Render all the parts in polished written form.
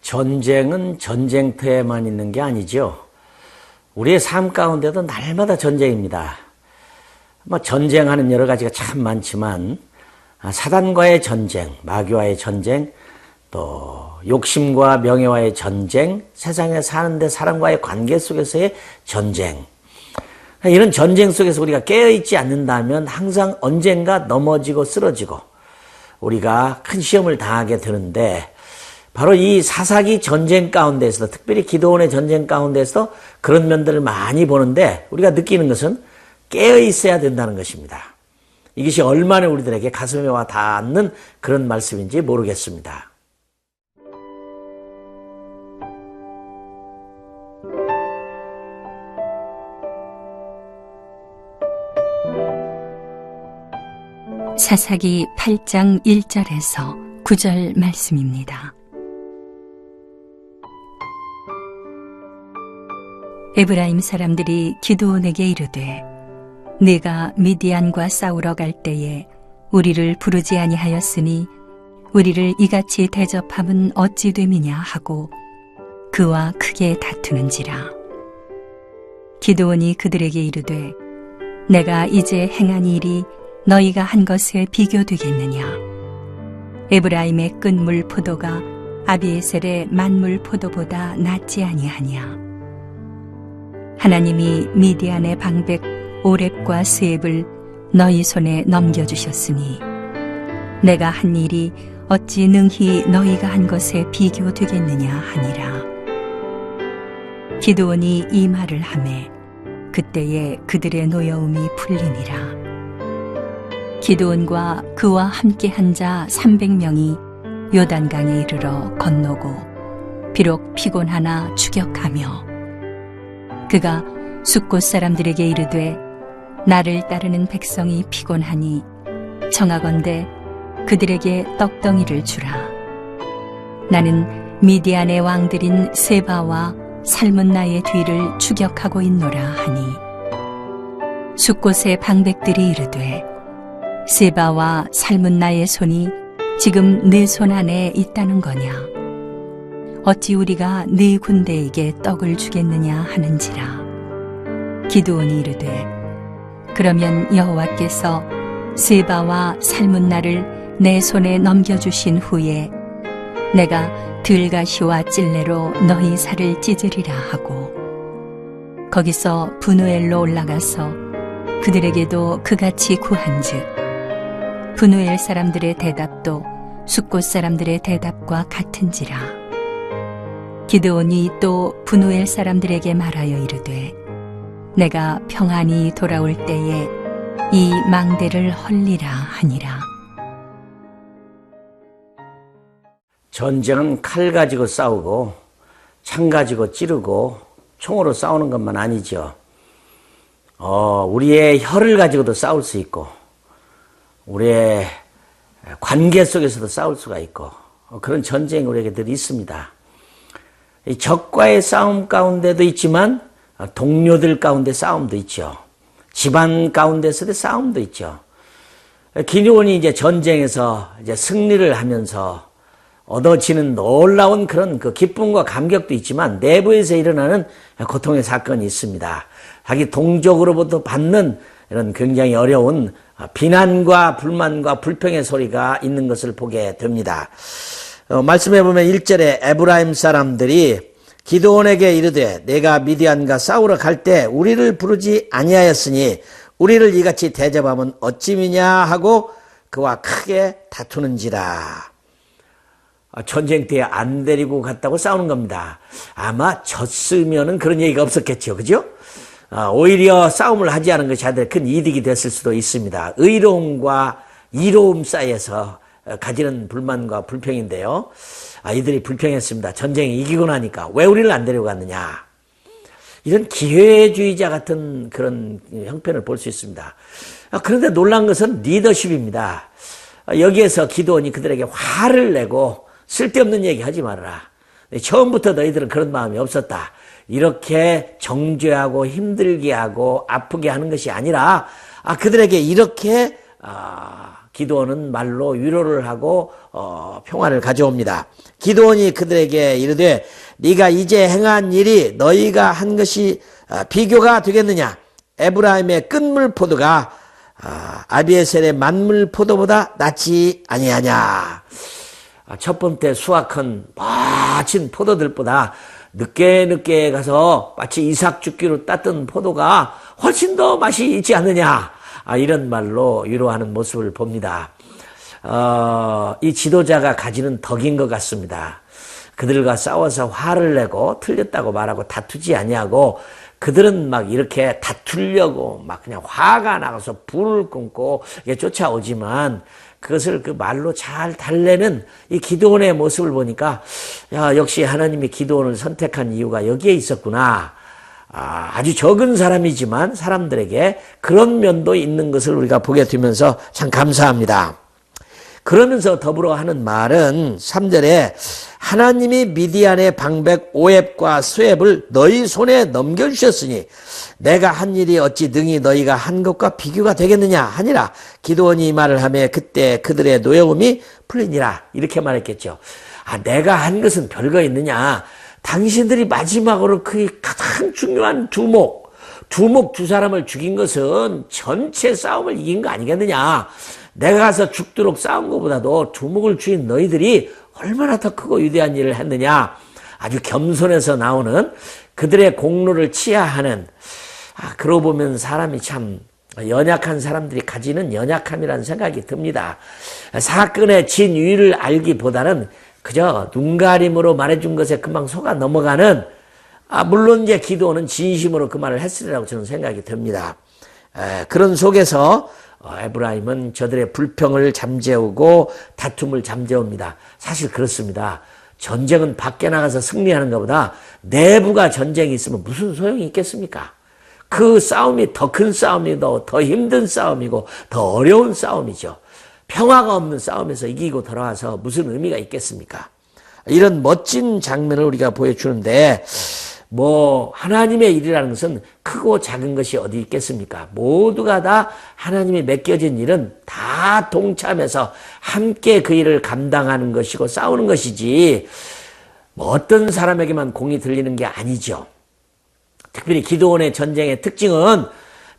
전쟁은 전쟁터에만 있는 게 아니죠. 우리의 삶 가운데도 날마다 전쟁입니다. 전쟁하는 여러 가지가 참 많지만 사단과의 전쟁, 마귀와의 전쟁, 또 욕심과 명예와의 전쟁, 세상에 사는데 사람과의 관계 속에서의 전쟁. 이런 전쟁 속에서 우리가 깨어있지 않는다면 항상 언젠가 넘어지고 쓰러지고 우리가 큰 시험을 당하게 되는데, 바로 이 사사기 전쟁 가운데서도, 특별히 기드온의 전쟁 가운데서 그런 면들을 많이 보는데 우리가 느끼는 것은 깨어 있어야 된다는 것입니다. 이것이 얼마나 우리들에게 가슴에 와 닿는 그런 말씀인지 모르겠습니다. 사사기 8장 1절에서 9절 말씀입니다. 에브라임 사람들이 기드온에게 이르되 네가 미디안과 싸우러 갈 때에 우리를 부르지 아니하였으니 우리를 이같이 대접함은 어찌 됨이냐 하고 그와 크게 다투는지라. 기드온이 그들에게 이르되 내가 이제 행한 일이 너희가 한 것에 비교되겠느냐. 에브라임의 끝물 포도가 아비에셀의 만물 포도보다 낫지 아니하냐. 하나님이 미디안의 방백 오렙과 스앱을 너희 손에 넘겨주셨으니 내가 한 일이 어찌 능히 너희가 한 것에 비교되겠느냐 하니라. 기드온이 이 말을 하매 그때에 그들의 노여움이 풀리니라. 기드온과 그와 함께 한 자 300명이 요단강에 이르러 건너고 비록 피곤하나 추격하며 그가 숫곳 사람들에게 이르되 나를 따르는 백성이 피곤하니 청하건대 그들에게 떡덩이를 주라. 나는 미디안의 왕들인 세바와 살문나의 뒤를 추격하고 있노라 하니 숫곳의 방백들이 이르되 세바와 살문나의 손이 지금 네 손 안에 있다는 거냐. 어찌 우리가 네 군대에게 떡을 주겠느냐 하는지라. 기드온이 이르되 그러면 여호와께서 세바와 살문나를 내 손에 넘겨주신 후에 내가 들가시와 찔레로 너희 살을 찢으리라 하고 거기서 브누엘로 올라가서 그들에게도 그같이 구한즉 브누엘 사람들의 대답도 숫곳 사람들의 대답과 같은지라. 기드온이 또 브누엘 사람들에게 말하여 이르되 내가 평안히 돌아올 때에 이 망대를 헐리라 하니라. 전쟁은 칼 가지고 싸우고 창 가지고 찌르고 총으로 싸우는 것만 아니죠. 우리의 혀를 가지고도 싸울 수 있고 우리의 관계 속에서도 싸울 수가 있고 그런 전쟁이 우리에게 늘 있습니다. 이 적과의 싸움 가운데도 있지만 동료들 가운데 싸움도 있죠. 집안 가운데서도 싸움도 있죠. 기드온이 이제 전쟁에서 이제 승리를 하면서 얻어지는 놀라운 그런 그 기쁨과 감격도 있지만 내부에서 일어나는 고통의 사건이 있습니다. 자기 동족으로부터 받는 이런 굉장히 어려운 비난과 불만과 불평의 소리가 있는 것을 보게 됩니다. 말씀해 보면 1절에 에브라임 사람들이 기드온에게 이르되 내가 미디안과 싸우러 갈 때 우리를 부르지 아니하였으니 우리를 이같이 대접하면 어찌미냐 하고 그와 크게 다투는지라. 전쟁터에 안 데리고 갔다고 싸우는 겁니다. 아마 졌으면은 그런 얘기가 없었겠죠. 그죠? 오히려 싸움을 하지 않은 것이 아니라 큰 이득이 됐을 수도 있습니다. 의로움과 이로움 사이에서 가지는 불만과 불평인데요. 이들이 불평했습니다. 전쟁에 이기고 나니까 왜 우리를 안 데려갔느냐. 이런 기회주의자 같은 그런 형편을 볼 수 있습니다. 그런데 놀란 것은 리더십입니다. 여기에서 기드온이 그들에게 화를 내고 쓸데없는 얘기 하지 말아라. 처음부터 너희들은 그런 마음이 없었다. 이렇게 정죄하고 힘들게 하고 아프게 하는 것이 아니라 그들에게 이렇게 기드온은 말로 위로를 하고 평화를 가져옵니다. 기드온이 그들에게 이르되 네가 이제 행한 일이 너희가 한 것이 비교가 되겠느냐. 에브라임의 끝물 포도가 아비에셀의 만물 포도보다 낫지 아니하냐. 첫 번째 수확한 멋진 포도들보다 늦게 가서 마치 이삭 죽기로 땄던 포도가 훨씬 더 맛이 있지 않느냐. 이런 말로 위로하는 모습을 봅니다. 이 지도자가 가지는 덕인 것 같습니다. 그들과 싸워서 화를 내고 틀렸다고 말하고 다투지 아니하고 그들은 막 이렇게 다투려고 막 그냥 화가 나서 불을 끊고 쫓아오지만 그것을 그 말로 잘 달래는 이 기드온의 모습을 보니까 역시 하나님이 기드온을 선택한 이유가 여기에 있었구나. 아주 적은 사람이지만 사람들에게 그런 면도 있는 것을 우리가 보게 되면서 참 감사합니다. 그러면서 더불어 하는 말은 3절에 하나님이 미디안의 방백 오앱과 수앱을 너희 손에 넘겨주셨으니 내가 한 일이 어찌 능히 너희가 한 것과 비교가 되겠느냐 하니라. 기드온이 이 말을 하며 그때 그들의 노여움이 풀리니라. 이렇게 말했겠죠. 내가 한 것은 별거 있느냐. 당신들이 마지막으로 그 가장 중요한 두목 두 사람을 죽인 것은 전체 싸움을 이긴 거 아니겠느냐. 내가 가서 죽도록 싸운 것보다도 두목을 죽인 너희들이 얼마나 더 크고 위대한 일을 했느냐. 아주 겸손해서 나오는 그들의 공로를 치하하는 그러고 보면 사람이 참 연약한 사람들이 가지는 연약함이라는 생각이 듭니다. 사건의 진위를 알기보다는 그저 눈가림으로 말해준 것에 금방 속아 넘어가는 물론 이제 기도는 진심으로 그 말을 했으리라고 저는 생각이 듭니다. 그런 속에서 에브라임은 저들의 불평을 잠재우고 다툼을 잠재웁니다. 사실 그렇습니다. 전쟁은 밖에 나가서 승리하는 것보다 내부가 전쟁이 있으면 무슨 소용이 있겠습니까? 그 싸움이 더 큰 싸움이고 더 힘든 싸움이고 더 어려운 싸움이죠. 평화가 없는 싸움에서 이기고 돌아와서 무슨 의미가 있겠습니까? 이런 멋진 장면을 우리가 보여주는데 하나님의 일이라는 것은 크고 작은 것이 어디 있겠습니까? 모두가 다 하나님이 맡겨진 일은 다 동참해서 함께 그 일을 감당하는 것이고 싸우는 것이지 어떤 사람에게만 공이 들리는 게 아니죠. 특별히 기드온의 전쟁의 특징은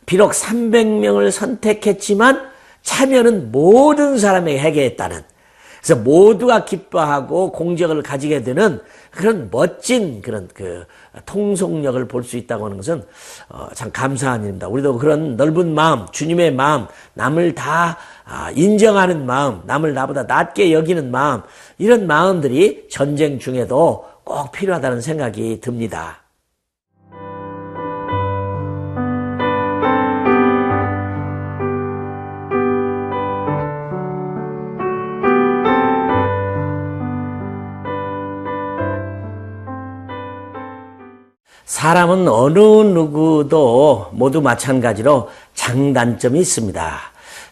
비록 300명을 선택했지만 참여는 모든 사람에게 해결했다는, 그래서 모두가 기뻐하고 공적을 가지게 되는 그런 멋진 그런 그 통속력을 볼 수 있다고 하는 것은 참 감사한 일입니다. 우리도 그런 넓은 마음, 주님의 마음, 남을 다 인정하는 마음, 남을 나보다 낮게 여기는 마음, 이런 마음들이 전쟁 중에도 꼭 필요하다는 생각이 듭니다. 사람은 어느 누구도 모두 마찬가지로 장단점이 있습니다.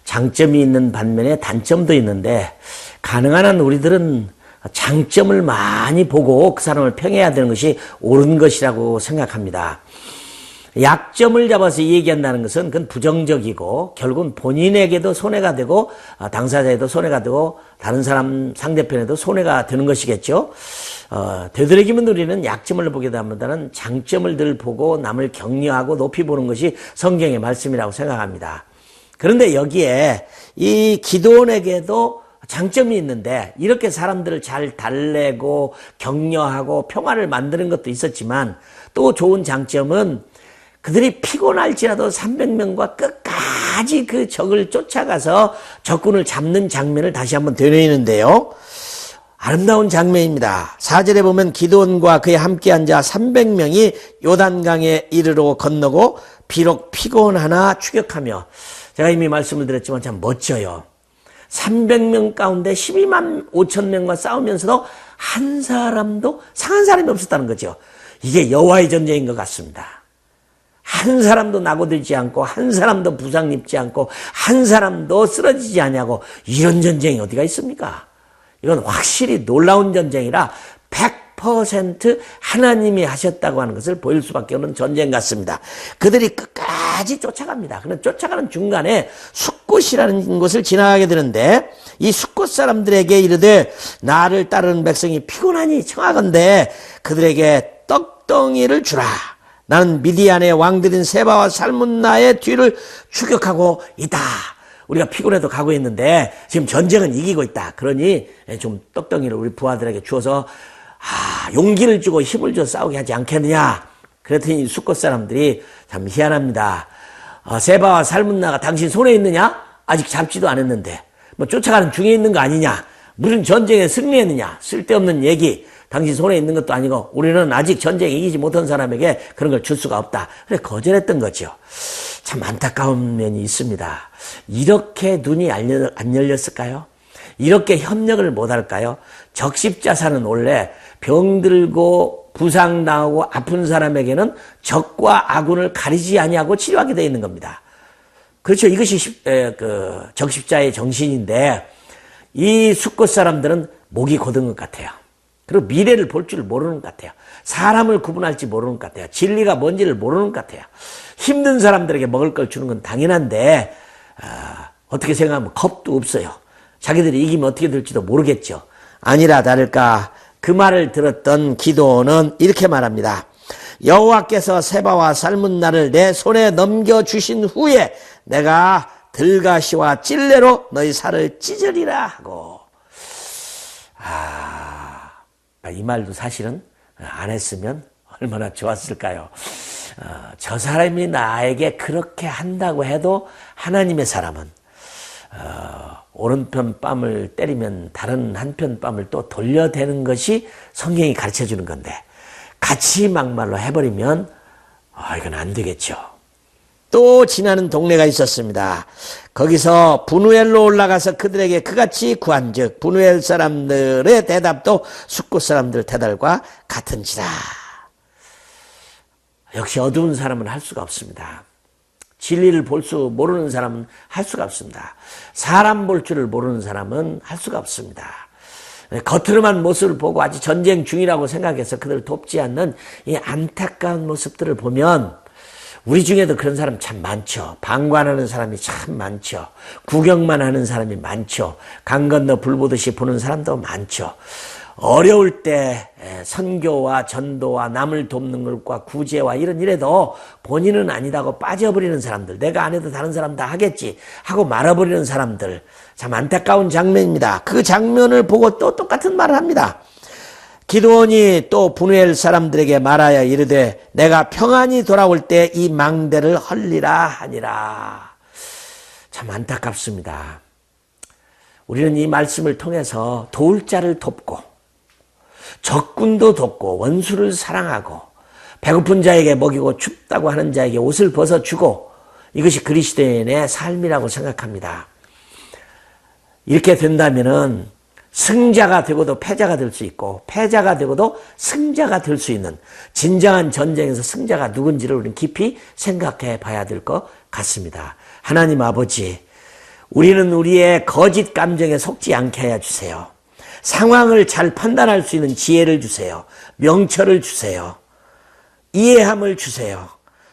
장점이 있는 반면에 단점도 있는데 가능한 한 우리들은 장점을 많이 보고 그 사람을 평해야 되는 것이 옳은 것이라고 생각합니다. 약점을 잡아서 얘기한다는 것은 그건 부정적이고 결국은 본인에게도 손해가 되고 당사자에도 손해가 되고 다른 사람 상대편에도 손해가 되는 것이겠죠. 되도록이면 우리는 약점을 보기보다는 장점을 늘 보고 남을 격려하고 높이 보는 것이 성경의 말씀이라고 생각합니다. 그런데 여기에 이 기드온에게도 장점이 있는데 이렇게 사람들을 잘 달래고 격려하고 평화를 만드는 것도 있었지만 또 좋은 장점은 그들이 피곤할지라도 300명과 끝까지 그 적을 쫓아가서 적군을 잡는 장면을 다시 한번 되뇌이는데요. 아름다운 장면입니다. 4절에 보면 기드온과 그에 함께 앉아 300명이 요단강에 이르러 건너고 비록 피곤하나 추격하며, 제가 이미 말씀을 드렸지만 참 멋져요. 300명 가운데 12만 5천 명과 싸우면서도 한 사람도 상한 사람이 없었다는 거죠. 이게 여호와의 전쟁인 것 같습니다. 한 사람도 낙오되지 않고 한 사람도 부상 입지 않고 한 사람도 쓰러지지 않냐고, 이런 전쟁이 어디가 있습니까? 이건 확실히 놀라운 전쟁이라 100% 하나님이 하셨다고 하는 것을 보일 수밖에 없는 전쟁 같습니다. 그들이 끝까지 쫓아갑니다. 그런데 쫓아가는 중간에 숫곳이라는 곳을 지나가게 되는데, 이 숫곳 사람들에게 이르되 나를 따르는 백성이 피곤하니 청하건대 그들에게 떡덩이를 주라. 나는 미디안의 왕들인 세바와 살문나의 뒤를 추격하고 있다. 우리가 피곤해도 가고 있는데 지금 전쟁은 이기고 있다. 그러니 좀 떡덩이를 우리 부하들에게 주어서 용기를 주고 힘을 줘 싸우게 하지 않겠느냐. 그랬더니 숫곳 사람들이 참 희한합니다. 세바와 살문나가 당신 손에 있느냐? 아직 잡지도 않았는데 뭐 쫓아가는 중에 있는 거 아니냐? 무슨 전쟁에 승리했느냐? 쓸데없는 얘기. 당신 손에 있는 것도 아니고 우리는 아직 전쟁에 이기지 못한 사람에게 그런 걸 줄 수가 없다. 그래 거절했던 거죠. 참 안타까운 면이 있습니다. 이렇게 눈이 안 열렸을까요? 이렇게 협력을 못할까요? 적십자사는 원래 병들고 부상당하고 아픈 사람에게는 적과 아군을 가리지 아니하고 치료하게 되어 있는 겁니다. 그렇죠. 이것이 적십자의 정신인데, 이 숫곳 사람들은 목이 고든 것 같아요. 그리고 미래를 볼 줄 모르는 것 같아요. 사람을 구분할지 모르는 것 같아요. 진리가 뭔지를 모르는 것 같아요. 힘든 사람들에게 먹을 걸 주는 건 당연한데 어떻게 생각하면 겁도 없어요. 자기들이 이기면 어떻게 될지도 모르겠죠. 아니라 다를까 그 말을 들었던 기드온은 이렇게 말합니다. 여호와께서 세바와 살문나를 내 손에 넘겨주신 후에 내가 들가시와 찔레로 너희 살을 찢으리라 하고. 이 말도 사실은 안 했으면 얼마나 좋았을까요? 저 사람이 나에게 그렇게 한다고 해도 하나님의 사람은 오른편 뺨을 때리면 다른 한편 뺨을 또 돌려대는 것이 성경이 가르쳐주는 건데, 같이 막말로 해버리면 이건 안 되겠죠. 또 지나는 동네가 있었습니다. 거기서 분우엘로 올라가서 그들에게 그같이 구한즉 분우엘 사람들의 대답도 숫곳 사람들 대답과 같은지라. 역시 어두운 사람은 할 수가 없습니다. 진리를 볼 수 모르는 사람은 할 수가 없습니다. 사람 볼 줄을 모르는 사람은 할 수가 없습니다. 겉으로만 모습을 보고 아직 전쟁 중이라고 생각해서 그들을 돕지 않는 이 안타까운 모습들을 보면, 우리 중에도 그런 사람 참 많죠. 방관하는 사람이 참 많죠. 구경만 하는 사람이 많죠. 강 건너 불 보듯이 보는 사람도 많죠. 어려울 때 선교와 전도와 남을 돕는 것과 구제와 이런 일에도 본인은 아니다고 빠져버리는 사람들, 내가 안 해도 다른 사람 다 하겠지 하고 말아버리는 사람들, 참 안타까운 장면입니다. 그 장면을 보고 또 똑같은 말을 합니다. 기드온이 또 분우엘 사람들에게 말하여 이르되 내가 평안히 돌아올 때 이 망대를 헐리라 하니라. 참 안타깝습니다. 우리는 이 말씀을 통해서 도울 자를 돕고 적군도 돕고 원수를 사랑하고 배고픈 자에게 먹이고 춥다고 하는 자에게 옷을 벗어주고, 이것이 그리스도인의 삶이라고 생각합니다. 이렇게 된다면은 승자가 되고도 패자가 될 수 있고 패자가 되고도 승자가 될 수 있는 진정한 전쟁에서 승자가 누군지를 우리는 깊이 생각해 봐야 될 것 같습니다. 하나님 아버지, 우리는 우리의 거짓 감정에 속지 않게 해 주세요. 상황을 잘 판단할 수 있는 지혜를 주세요. 명철을 주세요. 이해함을 주세요.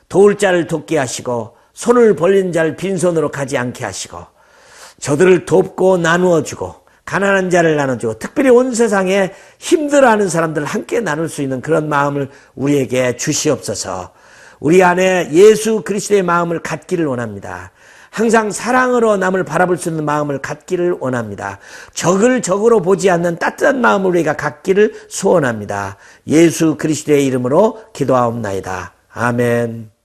도울 자를 돕게 하시고 손을 벌린 자를 빈손으로 가지 않게 하시고, 저들을 돕고 나누어 주고 가난한 자를 나눠주고, 특별히 온 세상에 힘들어하는 사람들을 함께 나눌 수 있는 그런 마음을 우리에게 주시옵소서. 우리 안에 예수 그리스도의 마음을 갖기를 원합니다. 항상 사랑으로 남을 바라볼 수 있는 마음을 갖기를 원합니다. 적을 적으로 보지 않는 따뜻한 마음을 우리가 갖기를 소원합니다. 예수 그리스도의 이름으로 기도하옵나이다. 아멘.